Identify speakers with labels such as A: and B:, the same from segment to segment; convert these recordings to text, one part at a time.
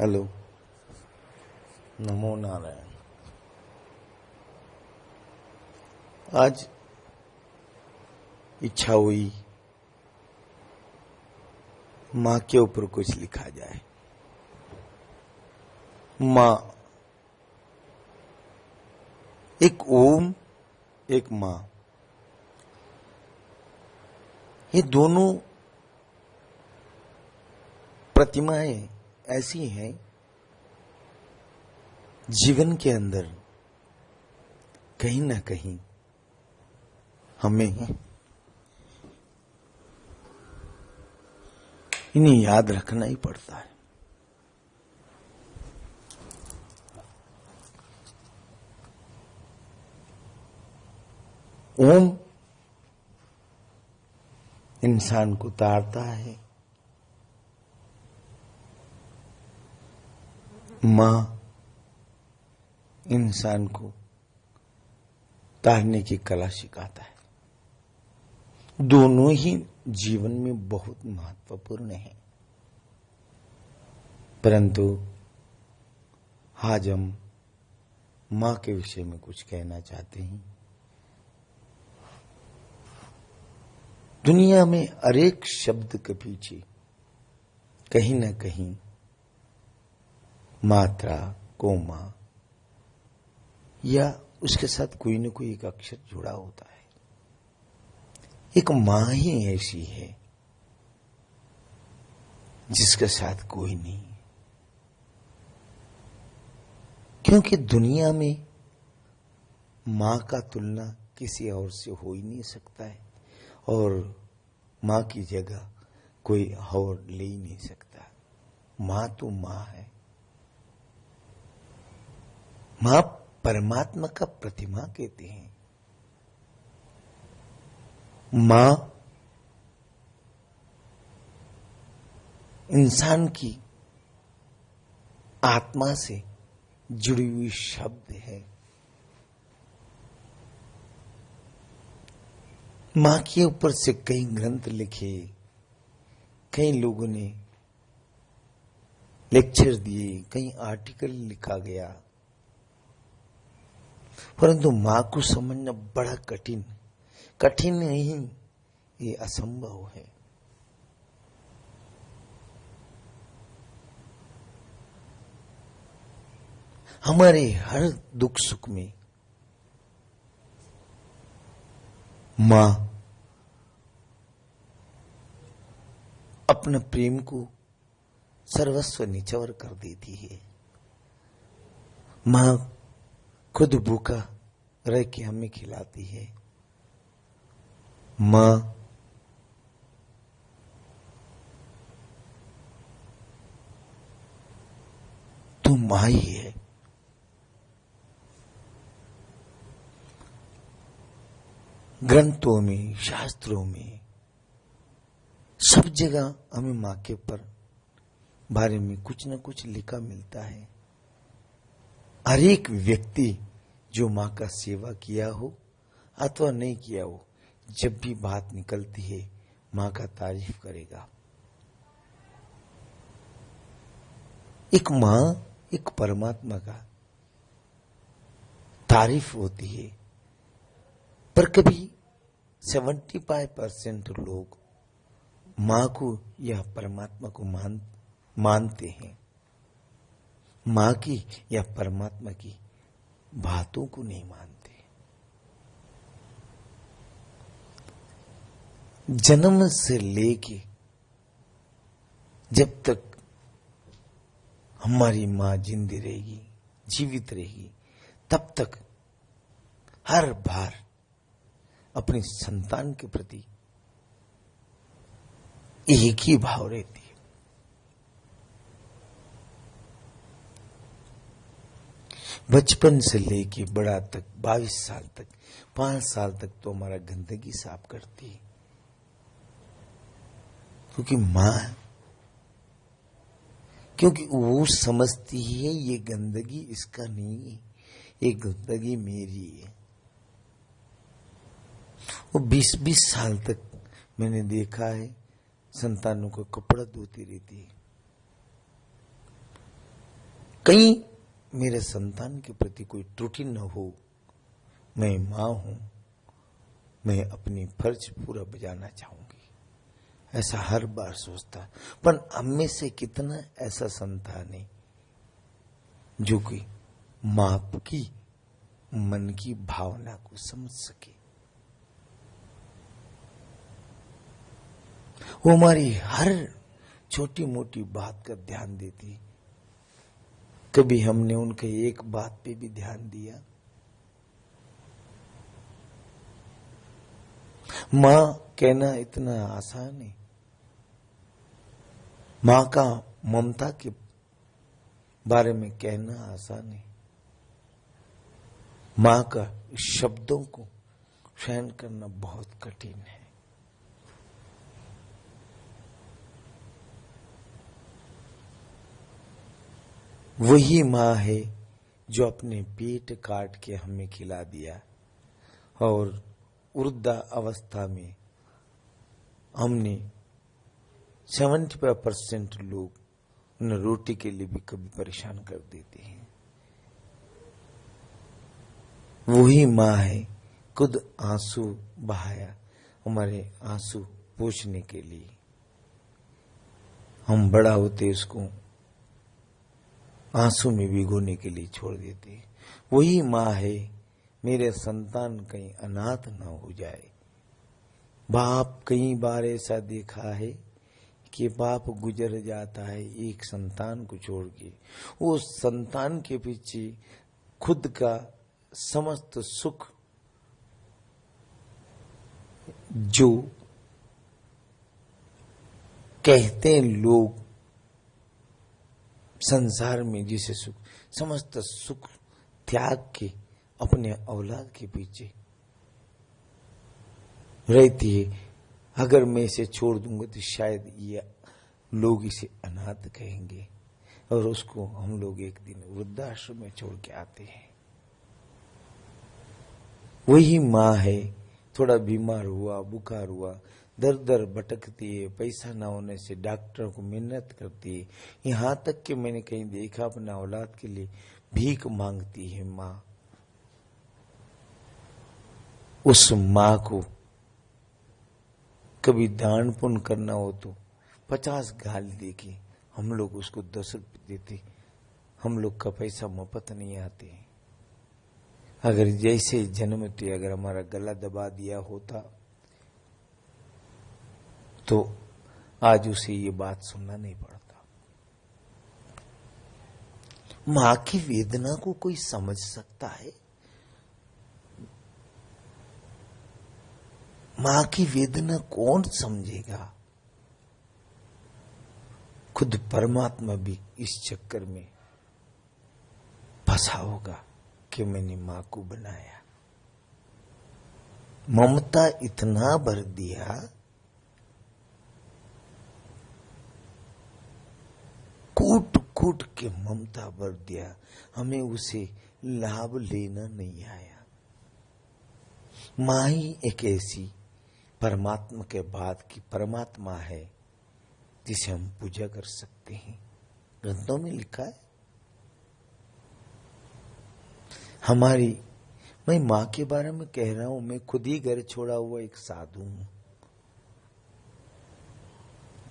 A: Hello, नमो नारायण। आज इच्छा हुई माँ के ऊपर कुछ लिखा जाए। माँ, एक ओम, एक माँ, ये दोनों प्रतिमाएं ऐसी हैं जीवन के अंदर कहीं ना कहीं हमें इन्हें याद रखना ही पड़ता है। ओम इंसान को तारता है, माँ इंसान को तारने की कला सिखाता है। दोनों ही जीवन में बहुत महत्वपूर्ण है, परंतु आज हम माँ के विषय में कुछ कहना चाहते हैं। दुनिया में हर एक शब्द के पीछे कहीं ना कहीं मात्रा, कोमा या उसके साथ कोई न कोई एक अक्षर जुड़ा होता है। एक माँ ही ऐसी है जिसके साथ कोई नहीं, क्योंकि दुनिया में माँ का तुलना किसी और से हो ही नहीं सकता है और माँ की जगह कोई और ले ही नहीं सकता। माँ तो माँ है। माँ परमात्मा का प्रतिमा कहते हैं। माँ इंसान की आत्मा से जुड़ी हुई शब्द है। माँ के ऊपर से कई ग्रंथ लिखे, कई लोगों ने लेक्चर दिए, कई आर्टिकल लिखा गया, परंतु माँ को समझना बड़ा कठिन नहीं, ये असंभव है। हमारे हर दुख सुख में माँ अपने प्रेम को सर्वस्व निचवर कर देती है। माँ खुद भूखा रह के हमें खिलाती है। माँ तो माँ ही है। ग्रंथों में, शास्त्रों में, सब जगह हमें माँ के बारे में कुछ न कुछ लिखा मिलता है। हर एक व्यक्ति जो माँ का सेवा किया हो अथवा नहीं किया हो, जब भी बात निकलती है माँ का तारीफ करेगा। एक माँ, एक परमात्मा का तारीफ होती है, पर कभी 75% लोग माँ को या परमात्मा को मानते हैं, माँ की या परमात्मा की बातों को नहीं मानते। जन्म से लेके जब तक हमारी माँ जिंदी रहेगी, जीवित रहेगी, तब तक हर बार अपनी संतान के प्रति एक ही भाव रहती है। बचपन से लेके बड़ा तक 22 साल तक, 5 साल तक तो हमारा गंदगी साफ करती है, क्योंकि वो समझती है ये गंदगी इसका नहीं है, ये गंदगी मेरी है। वो 20-20 साल तक मैंने देखा है संतानों को कपड़ा धोती रहती है। कहीं मेरे संतान के प्रति कोई त्रुटि न हो। मैं मां हूं, मैं अपनी फर्ज पूरा बजाना चाहूंगी, ऐसा हर बार सोचता। पर हम में से कितना ऐसा संतान है जो कि मां की मन की भावना को समझ सके। वो हमारी हर छोटी मोटी बात का ध्यान देती। कभी हमने उनके एक बात पे भी ध्यान दिया? मां कहना इतना आसान है। मां का ममता के बारे में कहना आसान है। मां का शब्दों को सहन करना बहुत कठिन है। वही मां है जो अपने पेट काट के हमें खिला दिया और वृद्धा अवस्था में हमने 75% लोग उन्हें रोटी के लिए भी कभी परेशान कर देते हैं। वही मां है खुद आंसू बहाया हमारे आंसू पोंछने के लिए। हम बड़ा होते उसको आंसू में भिगोने के लिए छोड़ देते। वही मां है मेरे संतान कहीं अनाथ ना हो जाए। बाप कई बार ऐसा देखा है कि बाप गुजर जाता है एक संतान को छोड़ के, उस संतान के पीछे खुद का समस्त सुख जो कहते हैं लोग संसार में जिसे सुख, समस्त सुख त्याग के अपने औलाद के पीछे रहती है। अगर मैं इसे छोड़ दूंगा तो शायद ये लोग इसे अनाथ कहेंगे और उसको हम लोग एक दिन वृद्धाश्रम में छोड़ के आते हैं। वही मां है थोड़ा बीमार हुआ, बुखार हुआ, दर दर भटकती है, पैसा ना होने से डॉक्टर को मेहनत करती है, यहां तक कि मैंने कहीं देखा अपने औलाद के लिए भीख मांगती है मां। उस मां को कभी दान पुण्य करना हो तो 50 गाली देके हम लोग उसको 10 रुपये देते। हम लोग का पैसा मुफ्त नहीं आते। अगर जैसे जन्मते अगर हमारा गला दबा दिया होता तो आज उसे ये बात सुनना नहीं पड़ता। मां की वेदना को कोई समझ सकता है? मां की वेदना कौन समझेगा? खुद परमात्मा भी इस चक्कर में फंसा होगा कि मैंने मां को बनाया, ममता इतना भर दिया, कूट कूट के ममता भर दिया, हमें उसे लाभ लेना नहीं आया। मां ही एक ऐसी परमात्मा के बाद की परमात्मा है जिसे हम पूजा कर सकते हैं। ग्रंथों में लिखा है। हमारी, मैं मां के बारे में कह रहा हूं, मैं खुद ही घर छोड़ा हुआ एक साधु हूं।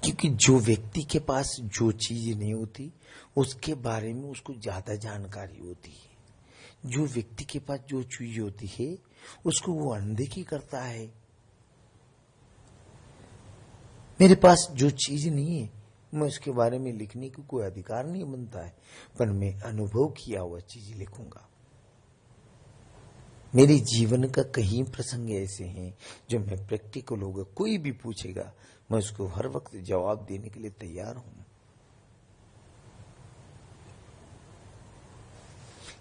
A: क्योंकि जो व्यक्ति के पास जो चीज नहीं होती उसके बारे में उसको ज्यादा जानकारी होती है। जो व्यक्ति के पास जो चीज होती है उसको वो अनदेखी करता है। मेरे पास जो चीज नहीं है मैं उसके बारे में लिखने को कोई अधिकार नहीं बनता है, पर मैं अनुभव किया हुआ चीज लिखूंगा। मेरे जीवन का कई प्रसंग ऐसे हैं जो मैं प्रैक्टिकल होगा, कोई भी पूछेगा मैं उसको हर वक्त जवाब देने के लिए तैयार हूं।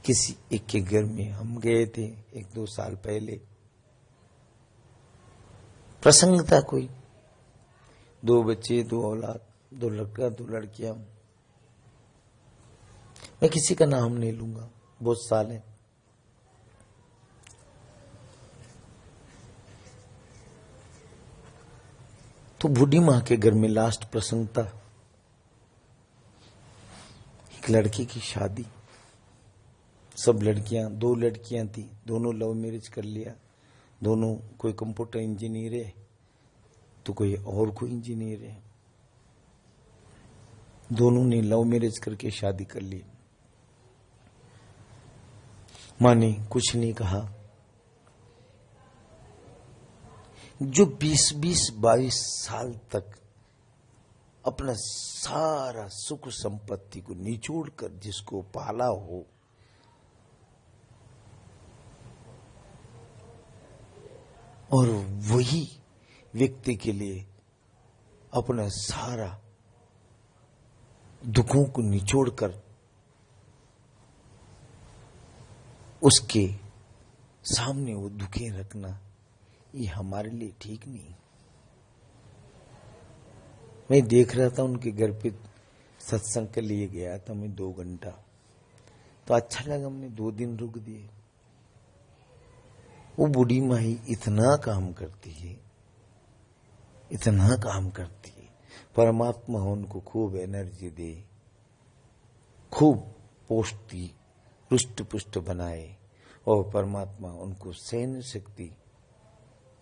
A: किसी एक के घर में हम गए थे 1-2 साल पहले, प्रसंग था कोई, 2 बच्चे, 2 औलाद, 2 लड़का 2 लड़कियां। मैं किसी का नाम नहीं लूंगा, बहुत साल है। तो बूढ़ी मां के घर में लास्ट प्रसंग था, एक लड़की की शादी। सब लड़कियां, 2 लड़कियां थी, दोनों लव मैरिज कर लिया। दोनों, कोई कंप्यूटर इंजीनियर है तो कोई और कोई इंजीनियर है। दोनों ने लव मैरिज करके शादी कर ली। मां ने कुछ नहीं कहा। जो 20-22 साल तक अपना सारा सुख संपत्ति को निचोड़ कर जिसको पाला हो, और वही व्यक्ति के लिए अपना सारा दुखों को निचोड़कर उसके सामने वो दुखें रखना, ये हमारे लिए ठीक नहीं। मैं देख रहा था उनके घर पे सत्संग के लिए गया था मैं 2 घंटा, तो अच्छा लगा, हमने 2 दिन रुक दिए। वो बूढ़ी माई इतना काम करती है, इतना काम करती है। परमात्मा उनको खूब एनर्जी दे, खूब पोषती, रुष्ट पुष्ट बनाए, और परमात्मा उनको सहन शक्ति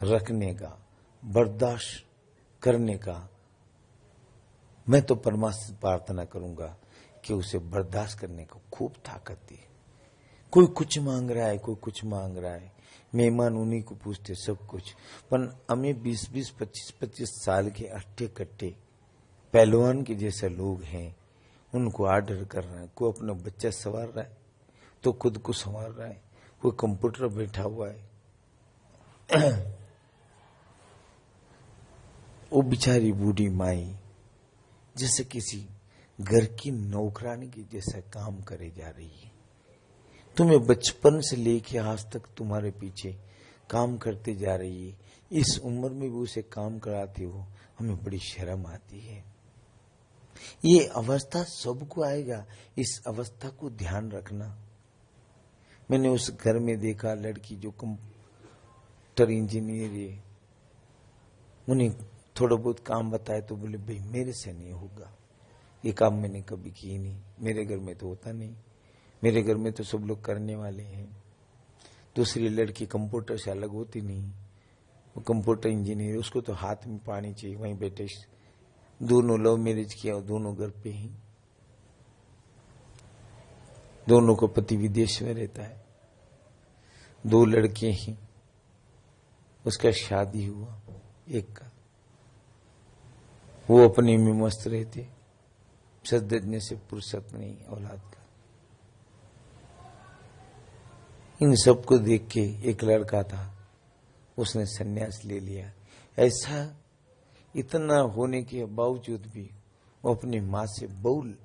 A: रखने का, बर्दाश्त करने का। मैं तो परमात्मा से प्रार्थना करूंगा कि उसे बर्दाश्त करने को खूब ताकत दे। कोई कुछ मांग रहा है, कोई कुछ मांग रहा है, मेहमान उन्हीं को पूछते सब कुछ। पर हमें 20-20, 25-25 साल के अट्टे कट्टे पहलवान के जैसे लोग हैं, उनको ऑर्डर कर रहे हैं। कोई अपना बच्चा संवार रहा है तो खुद को संवार रहा है, कोई कंप्यूटर बैठा हुआ है। वो बेचारी बूढ़ी माई जैसे किसी घर की नौकरानी की जैसा काम करे जा रही है। तुम्हें बचपन से लेके आज तक तुम्हारे पीछे काम करते जा रही है, इस उम्र में भी उसे काम कराते हो, हमें बड़ी शर्म आती है। ये अवस्था सबको आएगा, इस अवस्था को ध्यान रखना। मैंने उस घर में देखा लड़की जो कंप्यूटर इंजीनियर है, उन्हें थोड़ा बहुत काम बताया तो बोले भाई मेरे से नहीं होगा, ये काम मैंने कभी की नहीं, मेरे घर में तो होता नहीं, मेरे घर में तो सब लोग करने वाले हैं। दूसरी लड़की कंप्यूटर से अलग होती नहीं, वो कंप्यूटर इंजीनियर, उसको तो हाथ में पानी चाहिए, वहीं बैठे। दोनों लव मैरिज किया और दोनों घर पे ही, दोनों को पति विदेश में रहता है, 2 लड़के ही। उसका शादी हुआ एक का, वो अपने में मस्त रहते, सदने से फुर्सत नहीं औलाद का। इन सबको देख के एक लड़का था, उसने सन्यास ले लिया। ऐसा इतना होने के बावजूद भी वो अपनी माँ से बहुत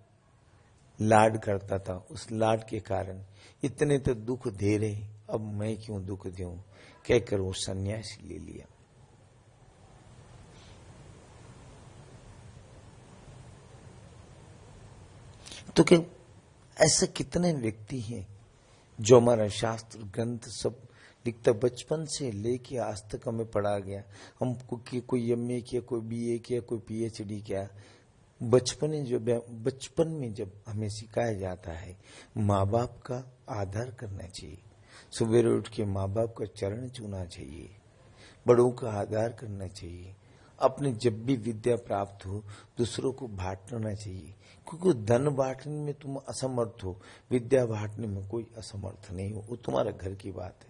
A: लाड करता था। उस लाड के कारण इतने तो दुख दे रहे, अब मैं क्यों दुख दूं, कहकर वो सन्यास ले लिया। तो क्या ऐसे कितने व्यक्ति हैं जो हमारा शास्त्र ग्रंथ सब लिखता, बचपन से लेके आज तक हमें पढ़ा गया। हम कोई एमए किया, कोई बीए किया, कोई पीएचडी किया। बचपन में जब हमें सिखाया जाता है माँ बाप का आदर करना चाहिए, सुबह उठ के माँ बाप का चरण छूना चाहिए, बड़ों का आदर करना चाहिए। अपने जब भी विद्या प्राप्त हो दूसरों को बांटना चाहिए, क्योंकि धन बांटने में तुम असमर्थ हो, विद्या बांटने में कोई असमर्थ नहीं हो, वो तुम्हारा घर की बात है।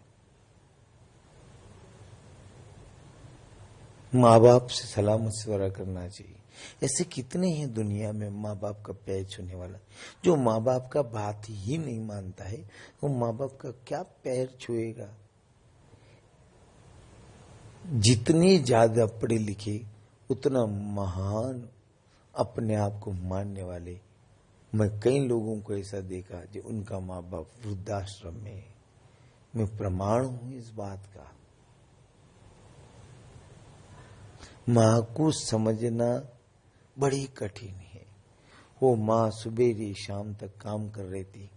A: माँ बाप से सलाह मशवरा करना चाहिए। ऐसे कितने हैं दुनिया में माँ बाप का पैर छूने वाला। जो माँ बाप का बात ही नहीं मानता है वो माँ बाप का क्या पैर छुएगा। जितने ज्यादा पढ़े लिखे उतना महान अपने आप को मानने वाले, मैं कई लोगों को ऐसा देखा जो उनका माँ बाप वृद्धाश्रम में है। मैं प्रमाण हूं इस बात का। माँ को समझना बड़ी कठिन है। वो माँ सुबह शाम तक काम कर रही थी।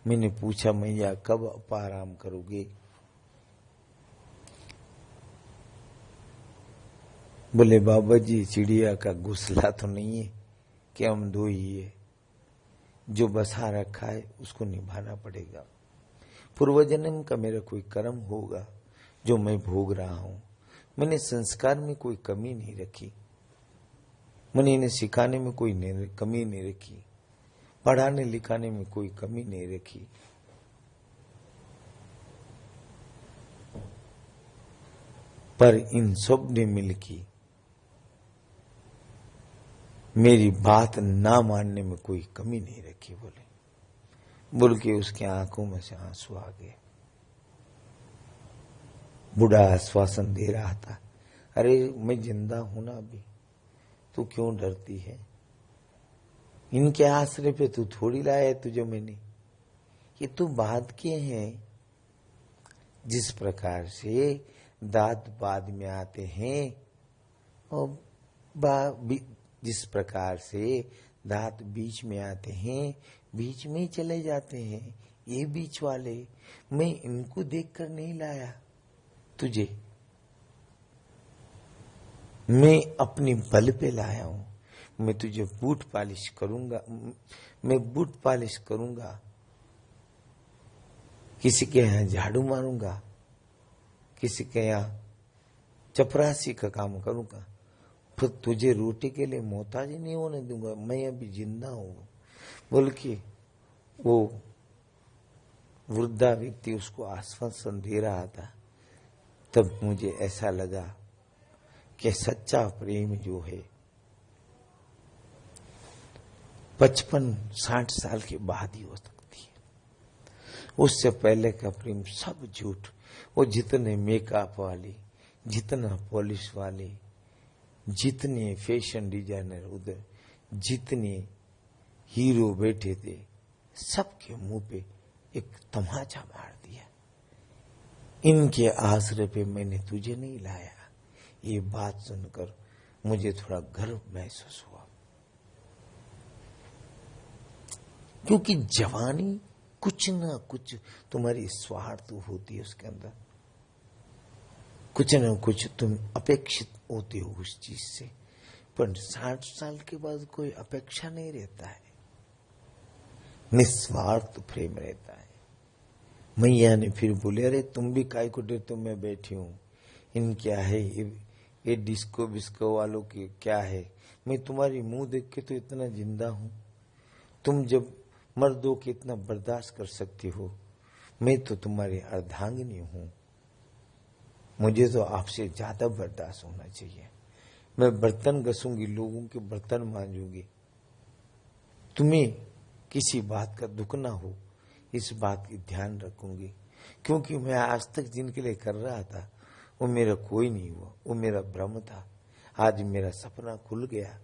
A: मैंने पूछा मैया कब आप आराम करोगे। बोले बाबा जी चिड़िया का घोंसला तो नहीं है कि हम 2 ही है, जो बसा रखा है उसको निभाना पड़ेगा। पूर्व जन्म का मेरा कोई कर्म होगा जो मैं भोग रहा हूं। मैंने संस्कार में कोई कमी नहीं रखी, मैंने इन्हें सिखाने में कोई कमी नहीं रखी, पढ़ाने लिखाने में कोई कमी नहीं रखी। पर इन सब ने मिलकर मेरी बात ना मानने में कोई कमी नहीं रखी। बोल के उसके आंखों में से आंसू आ गए। बूढ़ा आश्वासन दे रहा था, अरे मैं जिंदा हूं ना अभी, तू क्यों डरती है? इनके आश्रय पे तू थोड़ी लाया तुझे मैंने, ये तू बात के हैं। जिस प्रकार से दांत बाद में आते हैं और जिस प्रकार से दांत बीच में आते हैं, बीच में ही चले जाते हैं, ये बीच वाले, मैं इनको देखकर नहीं लाया तुझे, मैं अपनी बल पे लाया हूं। मैं तुझे बूट पालिश करूंगा, मैं बूट पालिश करूंगा, किसी के यहां झाड़ू मारूंगा, किसी के यहां चपरासी का काम करूंगा, फिर तुझे रोटी के लिए मोहताज ही नहीं होने दूंगा, मैं अभी जिंदा हूं। बोल के वो वृद्धा व्यक्ति उसको आश्वासन दे रहा था। तब मुझे ऐसा लगा कि सच्चा प्रेम जो है 55-60 साल के बाद ही हो सकती है। उससे पहले का प्रेम सब झूठ। वो जितने मेकअप वाले, जितना पॉलिश वाले, जितने फैशन डिजाइनर उधर, जितने हीरो बैठे थे, सबके मुंह पे एक तमाचा मार दिया। इनके आश्रय पे मैंने तुझे नहीं लाया। ये बात सुनकर मुझे थोड़ा गर्व महसूस हुआ, क्योंकि जवानी कुछ ना कुछ तुम्हारी स्वार्थ होती है, उसके अंदर कुछ न कुछ तुम अपेक्षित होते हो उस चीज से। पर 60 साल के बाद कोई अपेक्षा नहीं रहता है, निस्वार्थ प्रेम रहता है। मैया ने फिर बोले, अरे तुम भी काय को डरते हो, मैं बैठी हूं, इन क्या है ये डिस्को बिस्को वालों की क्या है? मैं तुम्हारी मुंह देख के तो इतना जिंदा हूं, तुम जब मर्दों के इतना बर्दाश्त कर सकती हो, मैं तो तुम्हारी अर्धांगिनी हूं, मुझे तो आपसे ज्यादा बर्दाश्त होना चाहिए। मैं बर्तन घसूंगी, लोगों के बर्तन मांजूंगी, तुम्हें किसी बात का दुख ना हो इस बात की ध्यान रखूंगी। क्योंकि मैं आज तक जिनके लिए कर रहा था वो मेरा कोई नहीं हुआ, वो मेरा भ्रम था। आज मेरा सपना खुल गया,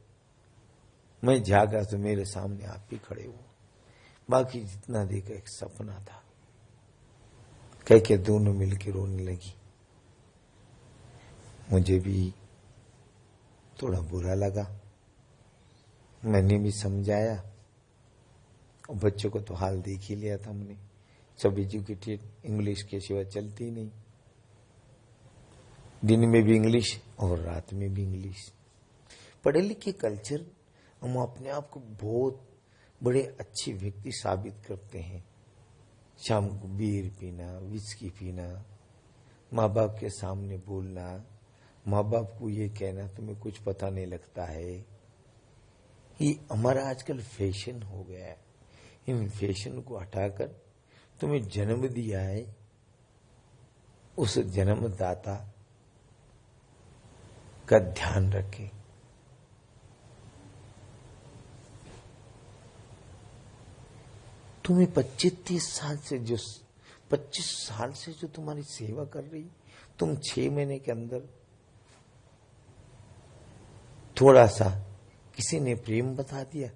A: मैं जागा तो मेरे सामने आप ही खड़े हो। बाकी जितना देखा एक सपना था। कह के दोनों मिलकर रोने लगी। मुझे भी थोड़ा बुरा लगा, मैंने भी समझाया, और बच्चों को तो हाल देख ही लिया था हमने, सब एजुकेटेड, इंग्लिश के सिवा चलती नहीं, दिन में भी इंग्लिश और रात में भी इंग्लिश। पढ़े लिखे कल्चर हम अपने आप को बहुत बड़े अच्छे व्यक्ति साबित करते हैं। शाम को बीयर पीना, विस्की पीना, माँ बाप के सामने बोलना, माँ बाप को ये कहना तुम्हें कुछ पता नहीं लगता है, ये हमारा आजकल फैशन हो गया है। इन फैशन को हटाकर तुम्हें जन्म दिया है, उस जन्मदाता का ध्यान रखें। तुम्हें 25-30 साल से 25 साल से जो तुम्हारी सेवा कर रही, तुम 6 महीने के अंदर थोड़ा सा किसी ने प्रेम बता दिया,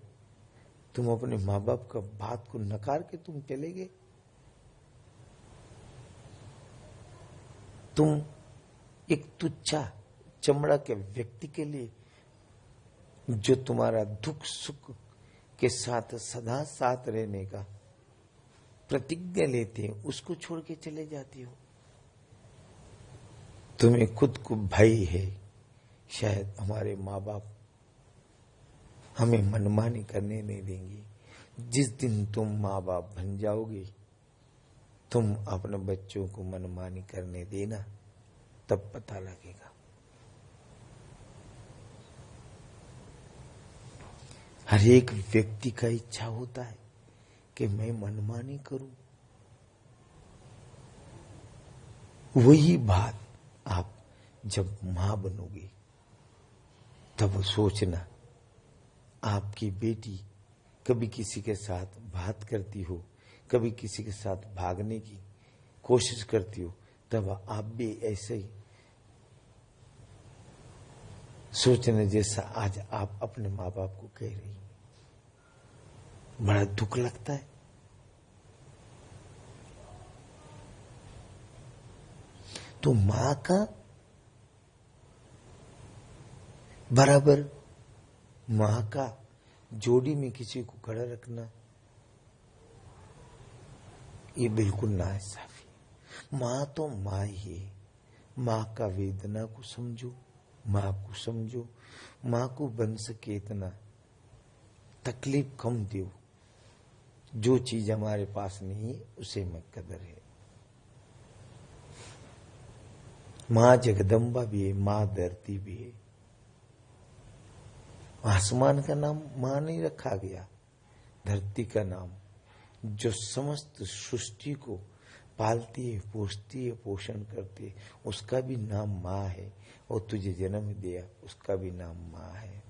A: तुम अपने माँ बाप का बात को नकार के तुम चले गए। तुम एक तुच्छा चमड़ा के व्यक्ति के लिए जो तुम्हारा दुख सुख के साथ सदा साथ रहने का प्रतिज्ञा लेते हैं, उसको छोड़ के चले जाती हो। तुम्हें खुद को भय है, शायद हमारे माँ बाप हमें मनमानी करने नहीं देंगे, जिस दिन तुम माँ बाप बन जाओगे, तुम अपने बच्चों को मनमानी करने देना, तब पता लगेगा। हर एक व्यक्ति का इच्छा होता है कि मैं मनमानी करूं। वही बात आप जब मां बनोगे तब सोचना, आपकी बेटी कभी किसी के साथ बात करती हो, कभी किसी के साथ भागने की कोशिश करती हो, तब आप भी ऐसे ही सोचने जैसा आज आप अपने माँ बाप को कह रही। बड़ा दुख लगता है। तो मां का बराबर, मां का जोड़ी में किसी को खड़ा रखना, ये बिल्कुल नाइंसाफी है। मां तो मां ही है। मां का वेदना को समझो, मां को समझो, मां को बन सके इतना तकलीफ कम दो। जो चीज हमारे पास नहीं है उसे में कदर है। मां जगदम्बा भी है, मां धरती भी है। आसमान का नाम मां नहीं रखा गया, धरती का नाम जो समस्त सृष्टि को पालती है, पोषती है, पोषण करती है, उसका भी नाम मां है। और तुझे जन्म दिया, उसका भी नाम मां है।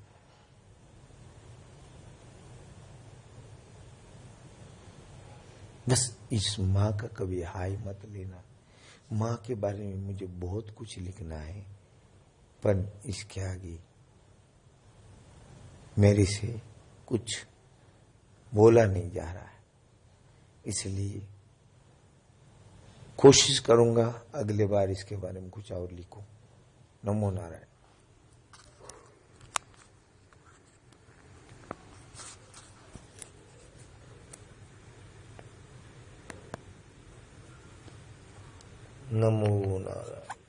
A: बस इस मां का कभी हाय मत लेना। मां के बारे में मुझे बहुत कुछ लिखना है, पर इसके आगे मेरे से कुछ बोला नहीं जा रहा है। इसलिए कोशिश करूंगा अगले बार इसके बारे में कुछ और लिखूं। नमो नारायण। नमो नारायण।